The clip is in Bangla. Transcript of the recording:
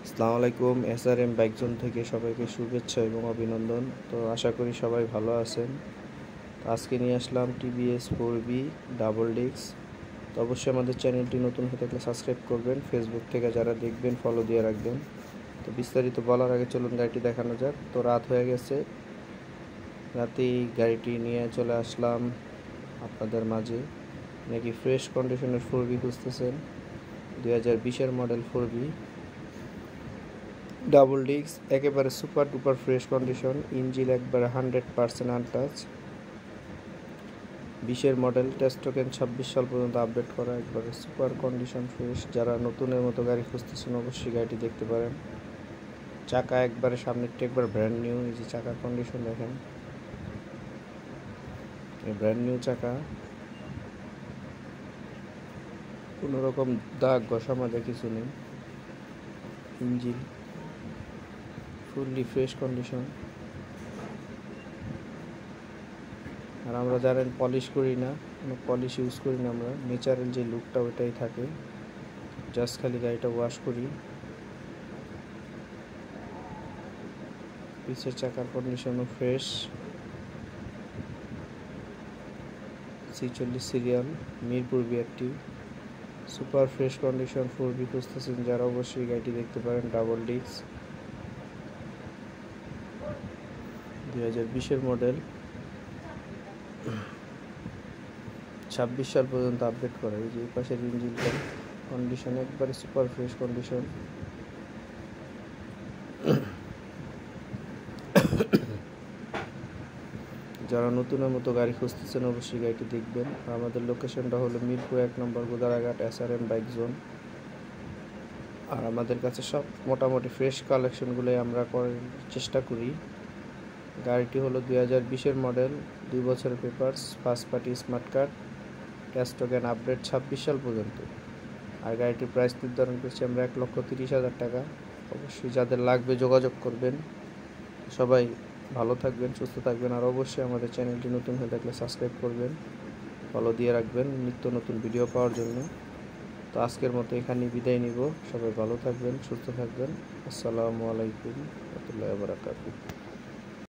আসসালামু আলাইকুম। এসআরএম বাইক জোন থেকে সবাইকে শুভেচ্ছা এবং অভিনন্দন। তো আশা করি সবাই ভালো আছেন। তো আজকে নিয়ে আসলাম টিভিএস 4B ডাবল ডিস্ক। তো অবশ্যই আমাদের চ্যানেলটি নতুন হয়ে থাকলে সাবস্ক্রাইব করবেন, ফেসবুক থেকে যারা দেখবেন ফলো দিয়ে রাখবেন। তো বিস্তারিত বলার আগে চলুন গাড়িটি দেখানো যাক। তো রাত হয়ে গেছে, রাতেই গাড়িটি নিয়ে চলে আসলাম আপনাদের মাঝে। নাকি ফ্রেশ কন্ডিশনের 4B খুঁজতেছেন, 2020-এর মডেল 4B ডাবল ডিস্ক, একেবারে super duper fresh condition, engine একবারে 100% আনটাচ, 20-এর মডেল, টেস্ট টোকেন 26 সাল পর্যন্ত আপডেট করা, একবারে সুপার কন্ডিশন ফ্রেশ। যারা নতুনের মতো গাড়ি খুঁজতেছেন অবশ্যই গাড়িটি দেখতে পারেন। চাকা একবারে সামনেরটা একবার ব্র্যান্ড নিউ, এই যে চাকার কন্ডিশন দেখেন, ব্র্যান্ড নিউ চাকা, কোনো রকম দাগ ঘষা মাজা কিছু নেই। Engine fully fresh condition. আর আমরা জানেন পলিশ করি না, কোনো পলিশ ইউজ করি না, আমরা ন্যাচারাল যে লুকটা ওইটাই থাকে, জাস্ট খালি গাড়িটা ওয়াশ করি। পিছের চাকার কন্ডিশনও fresh, 46 serial, Mirpur BRT, super fresh condition 4B খুঁজতেছেন যারা অবশ্যই গাড়িটি দেখতে পারেন। ডাবল ডিস্ক, 2020-এর মডেল, 26 সাল পর্যন্ত আপডেট করা। এই যে এই পাশের ইঞ্জিনটা কন্ডিশন একবারে সুপার ফ্রেশ কন্ডিশন। যারা নতুনের মতো গাড়ি খুঁজতেছেন অবশ্যই গাড়িটি দেখবেন। আর আমাদের লোকেশনটা হলো মিরপুর 1 নম্বর গোদারাঘাট, এসআরএম বাইক জোন। আর আমাদের কাছে সব মোটামুটি ফ্রেশ কালেকশনগুলোই আমরা করার চেষ্টা করি। গাড়িটি হলো 2020-এর মডেল, 2 বছরের papers, first party smart card, test token update 26 সাল পর্যন্ত। আর গাড়িটির প্রাইস নির্ধারণ করছি আমরা 1,30,000 টাকা। অবশ্যই যাদের লাগবে যোগাযোগ করবেন। সবাই ভালো থাকবেন, সুস্থ থাকবেন। আর অবশ্যই আমাদের চ্যানেলটি নতুন হয়ে থাকলে সাবস্ক্রাইব করবেন, ফলো দিয়ে রাখবেন নিত্য নতুন ভিডিও পাওয়ার জন্য। তো আজকের মতো এখানেই বিদায় নিব। সবাই ভালো থাকবেন, সুস্থ থাকবেন। আসসালামু আলাইকুম ওয়া রাহমাতুল্লাহি ওয়া বারাকাতুহু।